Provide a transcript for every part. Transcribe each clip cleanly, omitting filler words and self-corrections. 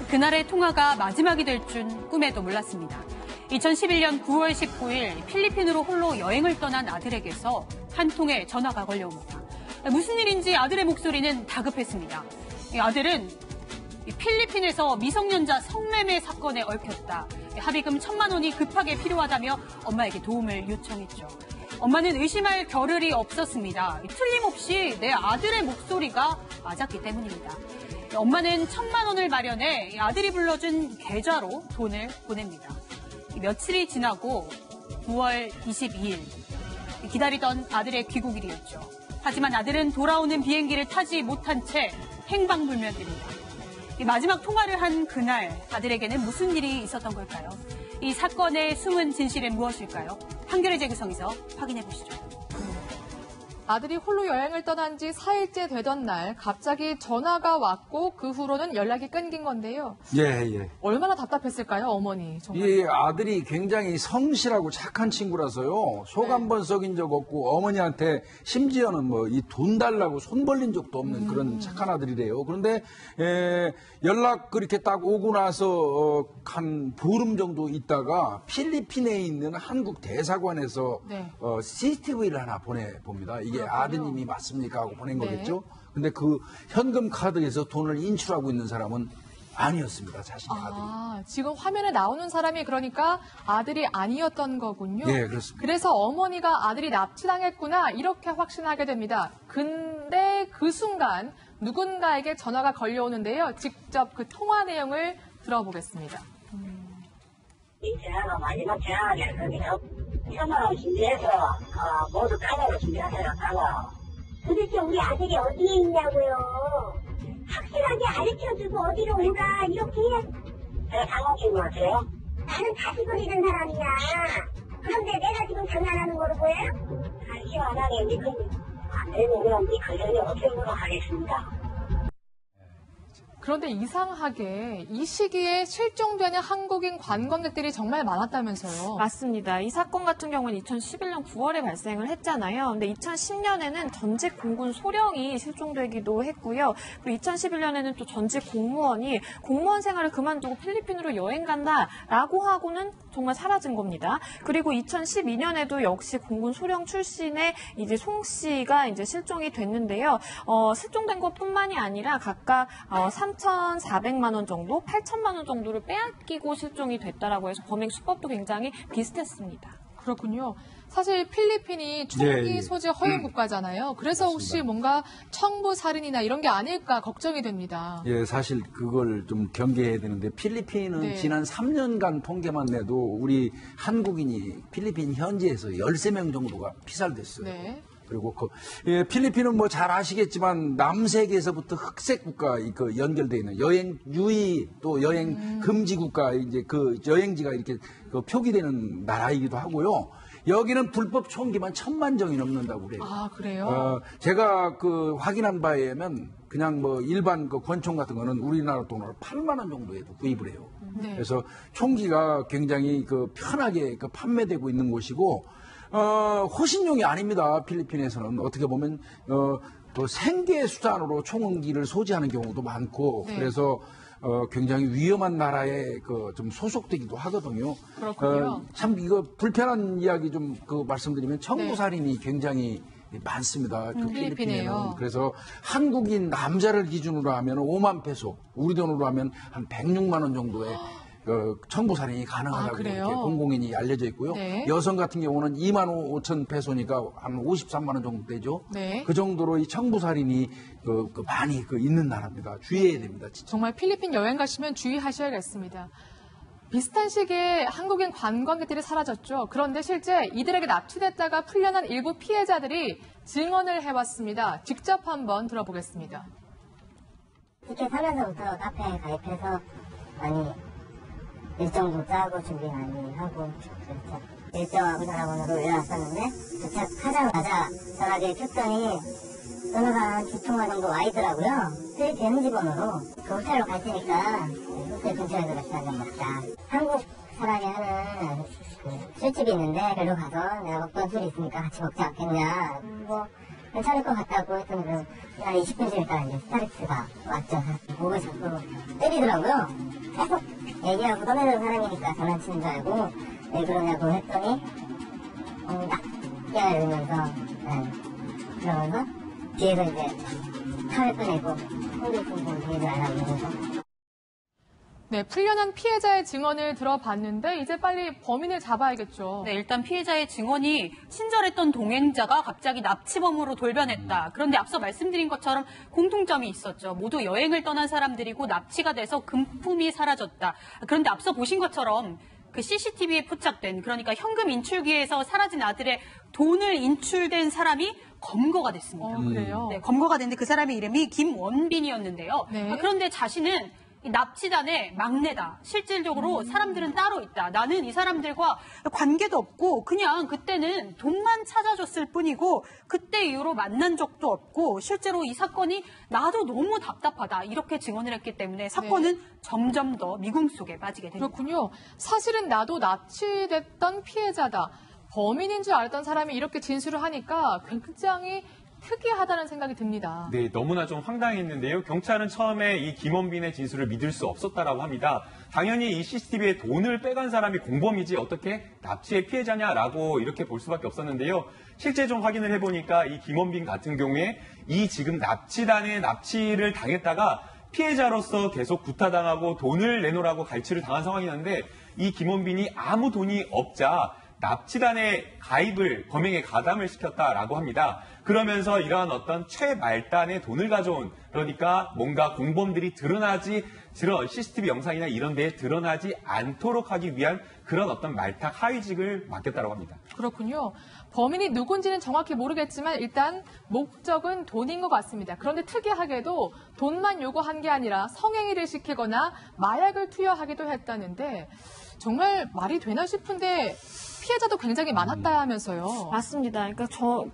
그날의 통화가 마지막이 될 줄 꿈에도 몰랐습니다. 2011년 9월 19일 필리핀으로 홀로 여행을 떠난 아들에게서 한 통의 전화가 걸려옵니다. 무슨 일인지 아들의 목소리는 다급했습니다. 아들은 필리핀에서 미성년자 성매매 사건에 얽혔다. 합의금 1,000만 원이 급하게 필요하다며 엄마에게 도움을 요청했죠. 엄마는 의심할 겨를이 없었습니다. 틀림없이 내 아들의 목소리가 맞았기 때문입니다. 엄마는 1,000만 원을 마련해 아들이 불러준 계좌로 돈을 보냅니다. 며칠이 지나고 9월 22일 기다리던 아들의 귀국일이었죠. 하지만 아들은 돌아오는 비행기를 타지 못한 채 행방불명입니다. 마지막 통화를 한 그날 아들에게는 무슨 일이 있었던 걸까요? 이 사건의 숨은 진실은 무엇일까요? 판결의 재구성에서 확인해 보시죠. 아들이 홀로 여행을 떠난 지 4일째 되던 날 갑자기 전화가 왔고 그 후로는 연락이 끊긴 건데요. 예. 얼마나 답답했을까요, 어머니? 정말. 이 아들이 굉장히 성실하고 착한 친구라서요. 속 한 번 썩인 적 없고 어머니한테 심지어는 뭐 이 돈 달라고 손 벌린 적도 없는 그런 착한 아들이래요. 그런데 연락 그렇게 딱 오고 나서 한 보름 정도 있다가 필리핀에 있는 한국 대사관에서 네. CCTV를 하나 보내봅니다. 이게 그렇군요. 아드님이 맞습니까 하고 보낸 네. 거겠죠. 근데 그 현금 카드에서 돈을 인출하고 있는 사람은 아니었습니다. 자신의 아들이. 지금 화면에 나오는 사람이 그러니까 아들이 아니었던 거군요. 네, 그렇습니다. 그래서 어머니가 아들이 납치당했구나 이렇게 확신하게 됩니다. 근데 그 순간 누군가에게 전화가 걸려오는데요. 직접 그 통화 내용을 들어보겠습니다. 이 전화가 마지막 전화겠으니까 1,000만 원 준비해서 모두 카드로 준비하세요. 도대체 우리 아들이 어디에 있냐고요. 확실하게 가르쳐주고 어디로 온다 이렇게 해야. 제가 장난친 것 같아요? 나는 다시 버리는 사람이야. 그런데 내가 지금 장난하는 거로 보여요? 시원하게 안 되면 그냥 그전에 어떻게 하겠습니다. 그런데 이상하게 이 시기에 실종되는 한국인 관광객들이 정말 많았다면서요. 맞습니다. 이 사건 같은 경우는 2011년 9월에 발생을 했잖아요. 근데 2010년에는 전직 공군 소령이 실종되기도 했고요. 그리고 2011년에는 또 전직 공무원이 공무원 생활을 그만두고 필리핀으로 여행 간다라고 하고는 정말 사라진 겁니다. 그리고 2012년에도 역시 공군 소령 출신의 이제 송 씨가 이제 실종이 됐는데요. 실종된 것뿐만이 아니라 각각 3,400만 원 정도, 8천만 원 정도를 빼앗기고 실종이 됐다라고 해서 범행 수법도 굉장히 비슷했습니다. 그렇군요. 사실 필리핀이 총기 소지 허용 국가잖아요. 그래서 혹시 맞습니다. 뭔가 청부 살인이나 이런 게 아닐까 걱정이 됩니다. 예, 사실 그걸 좀 경계해야 되는데 필리핀은 네. 지난 3년간 통계만 내도 우리 한국인이 필리핀 현지에서 13명 정도가 피살됐어요. 네. 그리고 필리핀은 뭐 잘 아시겠지만 남세계에서부터 흑색 국가 연결되어 있는 여행 유의 또 여행 금지 국가 이제 그 여행지가 이렇게 표기되는 나라이기도 하고요. 여기는 불법 총기만 1,000만 정이 넘는다고 그래요. 아, 그래요? 제가 확인한 바에 의하면 그냥 뭐 일반 권총 같은 거는 우리나라 돈으로 8만 원 정도에도 구입을 해요. 네. 그래서 총기가 굉장히 편하게 판매되고 있는 곳이고 호신용이 아닙니다. 필리핀에서는 어떻게 보면 생계 수단으로 총기를 소지하는 경우도 많고 네. 그래서 굉장히 위험한 나라에 좀 소속되기도 하거든요. 그렇군요. 참 이거 불편한 이야기 좀 말씀드리면 청부살인이 네. 굉장히 많습니다. 필리핀에요. 필리핀에는. 그래서 한국인 남자를 기준으로 하면 5만 페소, 우리 돈으로 하면 한 106만 원 정도의 청부살인이 가능하다고 그래요? 이렇게 공공연히 알려져 있고요. 네. 여성 같은 경우는 2만 5천 페소니까 한 53만 원 정도 되죠. 네. 그 정도로 이 청부살인이 많이 있는 나라입니다. 주의해야 됩니다. 진짜. 정말 필리핀 여행 가시면 주의하셔야겠습니다. 비슷한 시기에 한국인 관광객들이 사라졌죠. 그런데 실제 이들에게 납치됐다가 풀려난 일부 피해자들이 증언을 해왔습니다. 직접 한번 들어보겠습니다. 티켓 사면서부터 카페에 가입해서 많이 일정도 짜고 준비 많이 하고 그랬죠. 일정하고 전화번호로 올려놨었는데 도착하자마자 전화기를 켰더니 전화가 한 2통화 정도 와 있더라고요. 필리핀 현지번호로 그 호텔로 갈 테니까 호텔 근처에서 같이 한잔 먹자. 한국 사람이 하는 술집이 있는데 그리로 가서 내가 먹던 술이 있으니까 같이 먹지 않겠냐. 뭐 괜찮을 것 같다고 했더니 한 20분쯤 있다가 이제 스타렉스가 왔죠. 목을 잡고 때리더라고요. 계속 얘기하고 떠내는 사람이니까 장난치는 줄 알고 왜 그러냐고 했더니 딱 깨달으면서 그러면서 뒤에서 이제 칼을 꺼내고 홍길동선 뒤에서 알아보면서 네, 풀려난 피해자의 증언을 들어봤는데 이제 빨리 범인을 잡아야겠죠. 네, 일단 피해자의 증언이 친절했던 동행자가 갑자기 납치범으로 돌변했다. 그런데 앞서 말씀드린 것처럼 공통점이 있었죠. 모두 여행을 떠난 사람들이고 납치가 돼서 금품이 사라졌다. 그런데 앞서 보신 것처럼 그 CCTV에 포착된, 그러니까 현금 인출기에서 사라진 아들의 돈을 인출된 사람이 검거가 됐습니다. 그래요? 네, 검거가 됐는데 그 사람의 이름이 김원빈이었는데요. 네. 그런데 자신은 이 납치단의 막내다. 실질적으로 사람들은 따로 있다. 나는 이 사람들과 관계도 없고 그냥 그때는 돈만 찾아줬을 뿐이고 그때 이후로 만난 적도 없고 실제로 이 사건이 나도 너무 답답하다. 이렇게 증언을 했기 때문에 사건은 점점 더 미궁 속에 빠지게 됩니다. 그렇군요. 사실은 나도 납치됐던 피해자다. 범인인 줄 알았던 사람이 이렇게 진술을 하니까 굉장히 특이하다는 생각이 듭니다. 네, 너무나 좀 황당했는데요. 경찰은 처음에 이 김원빈의 진술을 믿을 수 없었다라고 합니다. 당연히 이 CCTV에 돈을 빼간 사람이 공범이지 어떻게 납치의 피해자냐라고 이렇게 볼 수밖에 없었는데요. 실제 좀 확인을 해보니까 이 김원빈 같은 경우에 이 지금 납치단의 납치를 당했다가 피해자로서 계속 구타당하고 돈을 내놓으라고 갈취를 당한 상황이었는데 이 김원빈이 아무 돈이 없자 납치단의 가입을 범행에 가담을 시켰다라고 합니다. 그러면서 이러한 어떤 최말단의 돈을 가져온, 그러니까 뭔가 공범들이 CCTV 영상이나 이런 데에 드러나지 않도록 하기 위한 그런 어떤 말탁 하위직을 맡겼다고 합니다. 그렇군요. 범인이 누군지는 정확히 모르겠지만 일단 목적은 돈인 것 같습니다. 그런데 특이하게도 돈만 요구한 게 아니라 성행위를 시키거나 마약을 투여하기도 했다는데 정말 말이 되나 싶은데 피해자도 굉장히 많았다 하면서요. 맞습니다. 그러니까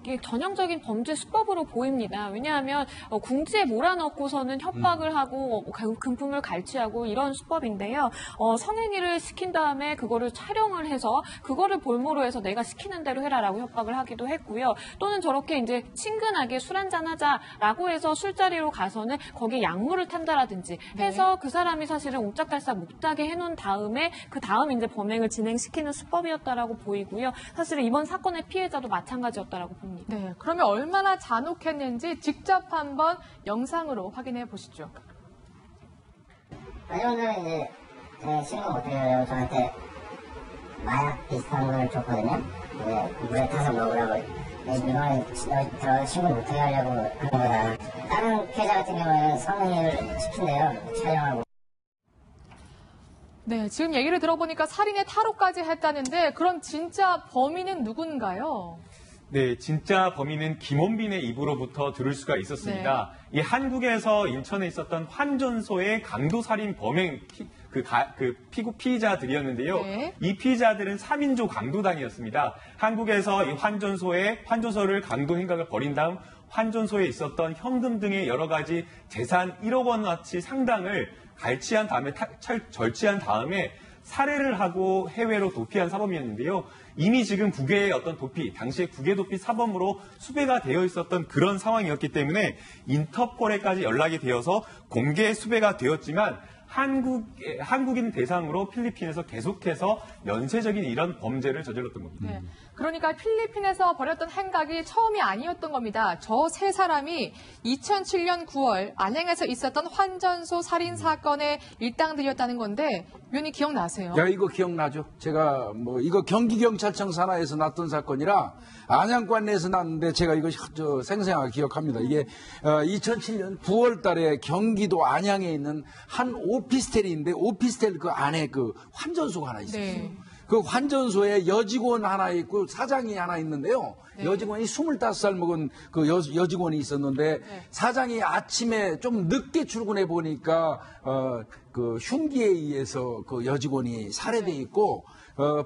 이게 전형적인 범죄 수법으로 보입니다. 왜냐하면 궁지에 몰아넣고서는 협박을 하고 금품을 갈취하고 이런 수법인데요. 성행위를 시킨 다음에 그거를 촬영을 해서 그거를 볼모로 해서 내가 시키는 대로 해라라고 협박을 하기도 했고요. 또는 저렇게 이제 친근하게 술 한잔 하자라고 해서 술자리로 가서는 거기에 약물을 탄다라든지 해서 그 사람이 사실은 옴짝달싹 못하게 해놓은 다음에 그 다음 이제 범행을 진행시키는 수법이었다라고 보이고요. 사실은 이번 사건의 피해자도 마찬가지였다라고 봅니다. 네, 그러면 얼마나 잔혹했는지 직접 한번 영상으로 확인해 보시죠. 마지막에 이제 제가 신고 못해요. 저한테 마약 비슷한 걸 줬거든요. 물에 타서 먹으라고. 이거는 저 신고 못하게 하려고 그런 거다. 다른 피해자 같은 경우에는 성행위를 시킨대요. 촬영하고. 네, 지금 얘기를 들어보니까 살인의 탈옥까지 했다는데 그럼 진짜 범인은 누군가요? 네, 진짜 범인은 김원빈의 입으로부터 들을 수가 있었습니다. 이 한국에서 인천에 있었던 환전소의 강도살인 범행 피의자들이었는데요. 네. 이 피의자들은 3인조 강도단이었습니다. 한국에서 이 환전소를 강도 행각을 벌인 다음 환전소에 있었던 현금 등의 여러 가지 재산 1억 원어치 상당을 갈취한 다음에 절취한 다음에 살해를 하고 해외로 도피한 사범이었는데요. 이미 지금 국외의 어떤 당시에 국외 도피 사범으로 수배가 되어 있었던 그런 상황이었기 때문에 인터폴에까지 연락이 되어서 공개 수배가 되었지만 한국인 대상으로 필리핀에서 계속해서 연쇄적인 이런 범죄를 저질렀던 겁니다. 네. 그러니까 필리핀에서 벌였던 행각이 처음이 아니었던 겁니다. 저 세 사람이 2007년 9월 안양에서 있었던 환전소 살인 사건의 일당들이었다는 건데 위원님 기억나세요? 야, 이거 기억나죠? 제가 이거 경기경찰청 산하에서 났던 사건이라 안양관 내에서 났는데 제가 이거 생생하게 기억합니다. 이게 2007년 9월 달에 경기도 안양에 있는 한 오피스텔인데 오피스텔 그 안에 그 환전소가 하나 있었어요. 네. 그 환전소에 여직원 하나 있고 사장이 하나 있는데요. 네. 여직원이 25살 먹은 그 여직원이 있었는데 사장이 아침에 좀 늦게 출근해 보니까 그 흉기에 의해서 그 여직원이 살해돼 있고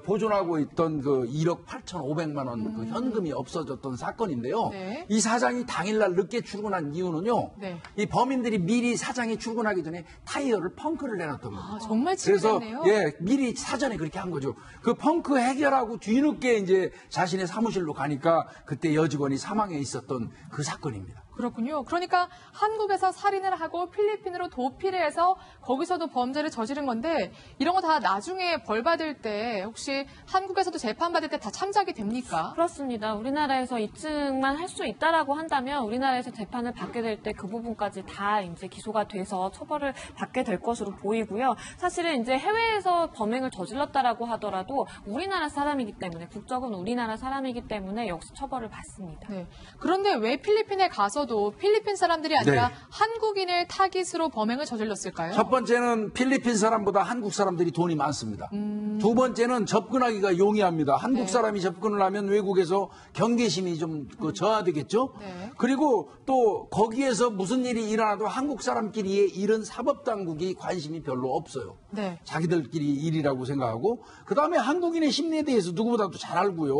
보존하고 있던 그 1억 8,500만 원 그 현금이 없어졌던 사건인데요. 네. 이 사장이 당일날 늦게 출근한 이유는요. 네. 이 범인들이 미리 사장이 출근하기 전에 타이어를 펑크를 내놨던 거예요. 정말 그래서 치밀했네요. 미리 사전에 그렇게 한 거죠. 그 펑크 해결하고 뒤늦게 이제 자신의 사무실로 가니까 그때 여직원이 사망해 있었던 그 사건입니다. 그렇군요. 그러니까 한국에서 살인을 하고 필리핀으로 도피를 해서 거기서도 범죄를 저지른 건데 이런 거 다 나중에 벌 받을 때 혹시 한국에서도 재판 받을 때 다 참작이 됩니까? 그렇습니다. 우리나라에서 입증만 할 수 있다라고 한다면 우리나라에서 재판을 받게 될 때 그 부분까지 다 이제 기소가 돼서 처벌을 받게 될 것으로 보이고요. 사실은 이제 해외에서 범행을 저질렀다라고 하더라도 우리나라 사람이기 때문에 국적은 우리나라 사람이기 때문에 역시 처벌을 받습니다. 네. 그런데 왜 필리핀에 가서도 필리핀 사람들이 아니라 네. 한국인을 타깃으로 범행을 저질렀을까요? 첫 번째는 필리핀 사람보다 한국 사람들이 돈이 많습니다. 두 번째는 접근하기가 용이합니다. 한국 네. 사람이 접근을 하면 외국에서 경계심이 좀 저하되겠죠. 네. 그리고 또 거기에서 무슨 일이 일어나도 한국 사람끼리의 일은 사법당국이 관심이 별로 없어요. 네. 자기들끼리 일이라고 생각하고 그다음에 한국인의 심리에 대해서 누구보다도 잘 알고요.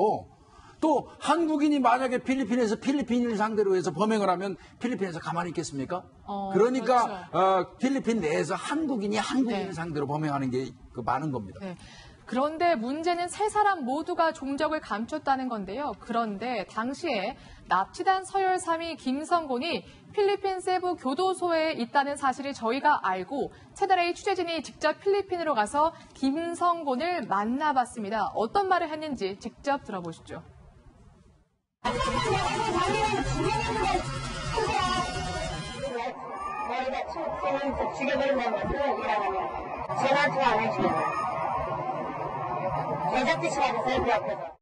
또 한국인이 만약에 필리핀에서 필리핀인을 상대로 해서 범행을 하면 필리핀에서 가만히 있겠습니까? 그러니까 그렇죠. 필리핀 내에서 한국인이 한국인을 네. 상대로 범행하는 게 많은 겁니다. 네. 그런데 문제는 세 사람 모두가 종적을 감췄다는 건데요. 그런데 당시에 납치단 서열 3위 김성곤이 필리핀 세부 교도소에 있다는 사실을 저희가 알고 채널A 취재진이 직접 필리핀으로 가서 김성곤을 만나봤습니다. 어떤 말을 했는지 직접 들어보시죠. 머리가 치면서 죽여버린다는 것을 이라고 전화도 안 해주는 제작진 시간에서 그 앞에서.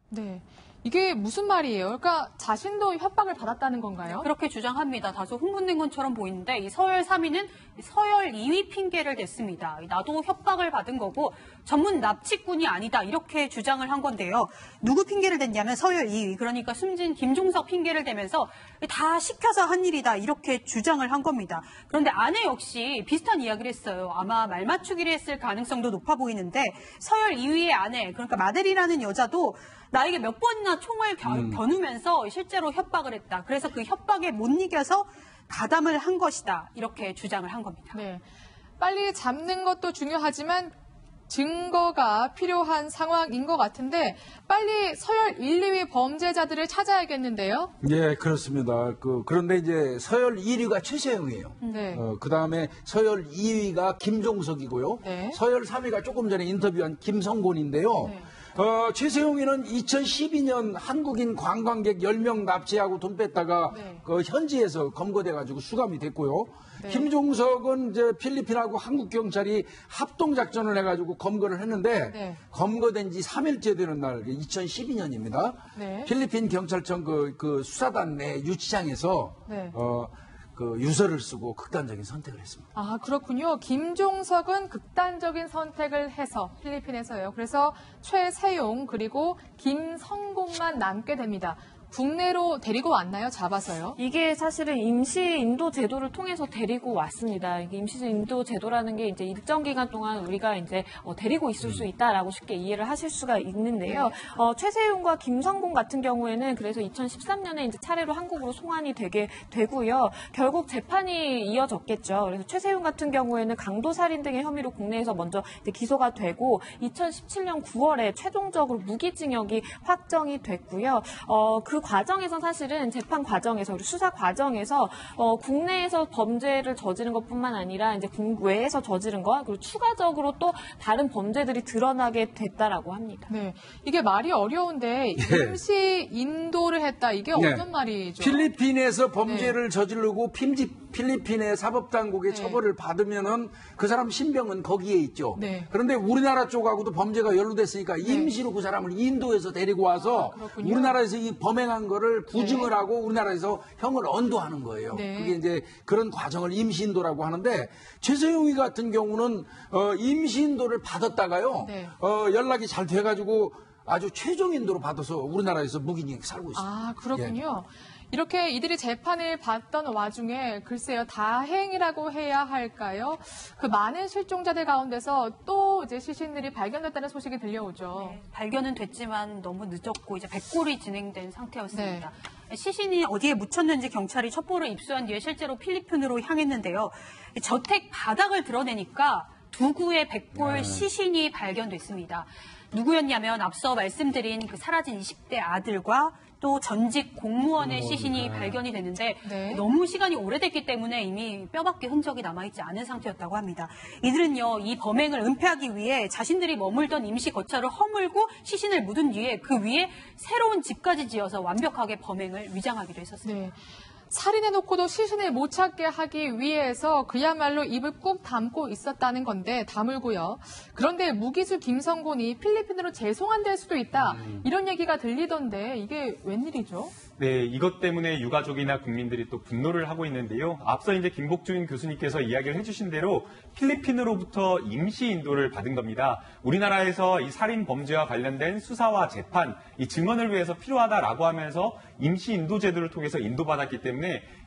네. 이게 무슨 말이에요? 그러니까 자신도 협박을 받았다는 건가요? 그렇게 주장합니다. 다소 흥분된 것처럼 보이는데 이 서열 3위는 서열 2위 핑계를 댔습니다. 나도 협박을 받은 거고 전문 납치꾼이 아니다 이렇게 주장을 한 건데요. 누구 핑계를 댔냐면 서열 2위 그러니까 숨진 김종석 핑계를 대면서 다 시켜서 한 일이다 이렇게 주장을 한 겁니다. 그런데 아내 역시 비슷한 이야기를 했어요. 아마 말 맞추기를 했을 가능성도 높아 보이는데 서열 2위의 아내 그러니까 마델이라는 여자도 나에게 몇 번이나 총을 겨누면서 실제로 협박을 했다. 그래서 그 협박에 못 이겨서 가담을 한 것이다. 이렇게 주장을 한 겁니다. 네. 빨리 잡는 것도 중요하지만 증거가 필요한 상황인 것 같은데 빨리 서열 1, 2위 범죄자들을 찾아야겠는데요. 예, 그렇습니다. 그런데 이제 서열 1위가 최세영이에요. 네. 그 다음에 서열 2위가 김종석이고요. 네. 서열 3위가 조금 전에 인터뷰한 김성곤인데요. 네. 최세용이는 2012년 한국인 관광객 10명 납치하고 돈 뺐다가 네. 현지에서 검거돼가지고 수감이 됐고요. 네. 김종석은 이제 필리핀하고 한국 경찰이 합동 작전을 해가지고 검거를 했는데 네. 검거된 지 3일째 되는 날 2012년입니다. 네. 필리핀 경찰청 그 수사단 내 유치장에서 네. 유서를 쓰고 극단적인 선택을 했습니다. 아, 그렇군요. 김종석은 극단적인 선택을 해서 필리핀에서요. 그래서 최세용 그리고 김성곤만 남게 됩니다. 국내로 데리고 왔나요? 잡아서요? 이게 사실은 임시 인도 제도를 통해서 데리고 왔습니다. 이게 임시 인도 제도라는 게 이제 일정 기간 동안 우리가 이제 데리고 있을 수 있다라고 쉽게 이해를 하실 수가 있는데요. 최세용과 김성곤 같은 경우에는 그래서 2013년에 이제 차례로 한국으로 송환이 되게 되고요. 결국 재판이 이어졌겠죠. 그래서 최세용 같은 경우에는 강도살인 등의 혐의로 국내에서 먼저 이제 기소가 되고 2017년 9월에 최종적으로 무기징역이 확정이 됐고요. 그 과정에서 사실은 재판 과정에서 그리고 수사 과정에서 국내에서 범죄를 저지른 것뿐만 아니라 이제 국외에서 저지른 것 그리고 추가적으로 또 다른 범죄들이 드러나게 됐다라고 합니다. 네, 이게 말이 어려운데 임시 인도를 했다 이게 어떤 말이죠? 필리핀에서 범죄를 저지르고 필리핀의 사법당국의 처벌을 받으면은 그 사람 신병은 거기에 있죠. 네. 그런데 우리나라 쪽하고도 범죄가 연루됐으니까 임시로 그 사람을 인도에서 데리고 와서 우리나라에서 이 범행한 거를 부증을 하고 우리나라에서 형을 언도하는 거예요. 네. 그게 이제 그런 과정을 임시인도라고 하는데 최세용이 같은 경우는 임시인도를 받았다가요. 네. 연락이 잘 돼가지고 아주 최종인도로 받아서 우리나라에서 무기징역 살고 있습니다. 아, 그렇군요. 이렇게 이들이 재판을 받던 와중에 글쎄요 다행이라고 해야 할까요? 그 많은 실종자들 가운데서 또 이제 시신들이 발견됐다는 소식이 들려오죠. 네, 발견은 됐지만 너무 늦었고 이제 백골이 진행된 상태였습니다. 시신이 어디에 묻혔는지 경찰이 첩보를 입수한 뒤에 실제로 필리핀으로 향했는데요. 저택 바닥을 드러내니까 두 구의 백골 시신이 발견됐습니다. 누구였냐면 앞서 말씀드린 그 사라진 20대 아들과 또 전직 공무원의 시신이 발견이 됐는데 네. 너무 시간이 오래됐기 때문에 이미 뼈밖에 흔적이 남아있지 않은 상태였다고 합니다. 이들은요, 이 범행을 은폐하기 위해 자신들이 머물던 임시 거처를 허물고 시신을 묻은 뒤에 그 위에 새로운 집까지 지어서 완벽하게 범행을 위장하기도 했었습니다. 네. 살인해놓고도 시신을 못 찾게 하기 위해서 그야말로 입을 꾹 담고 있었다는 건데 다물고요. 그런데 무기수 김성곤이 필리핀으로 재송환될 수도 있다. 이런 얘기가 들리던데 이게 웬일이죠? 네, 이것 때문에 유가족이나 국민들이 또 분노를 하고 있는데요. 앞서 이제 김복준 교수님께서 이야기를 해주신 대로 필리핀으로부터 임시 인도를 받은 겁니다. 우리나라에서 이 살인 범죄와 관련된 수사와 재판, 이 증언을 위해서 필요하다라고 하면서 임시 인도 제도를 통해서 인도받았기 때문에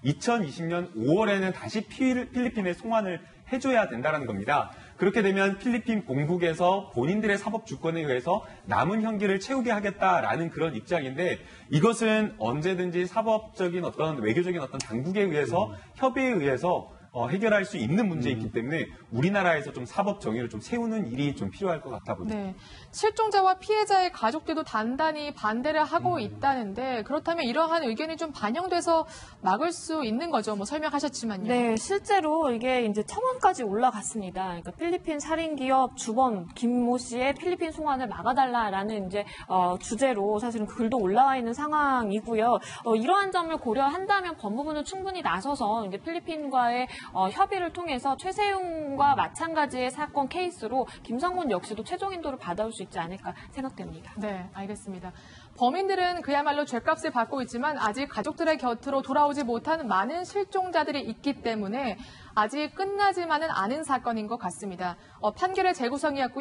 2020년 5월에는 다시 필리핀에 송환을 해줘야 된다는 겁니다. 그렇게 되면 필리핀 본국에서 본인들의 사법 주권에 의해서 남은 형기를 채우게 하겠다라는 그런 입장인데 이것은 언제든지 사법적인 어떤 외교적인 어떤 당국에 의해서 협의에 의해서 해결할 수 있는 문제이기 때문에 우리나라에서 좀 사법 정의를 좀 세우는 일이 좀 필요할 것 같아 보입니다. 네. 실종자와 피해자의 가족들도 단단히 반대를 하고 있다는데 그렇다면 이러한 의견이 좀 반영돼서 막을 수 있는 거죠. 뭐 설명하셨지만요. 네, 실제로 이게 이제 청원까지 올라갔습니다. 그러니까 필리핀 살인 기업 주범 김모 씨의 필리핀 송환을 막아달라라는 이제 주제로 사실은 글도 올라와 있는 상황이고요. 이러한 점을 고려한다면 법무부는 충분히 나서서 이제 필리핀과의 협의를 통해서 최세웅과 마찬가지의 사건 케이스로 김성곤 역시도 최종 인도를 받아올 수 있지 않을까 생각됩니다. 네, 알겠습니다. 범인들은 그야말로 죗값을 받고 있지만 아직 가족들의 곁으로 돌아오지 못한 많은 실종자들이 있기 때문에 아직 끝나지만은 않은 사건인 것 같습니다. 판결의 재구성이었고요.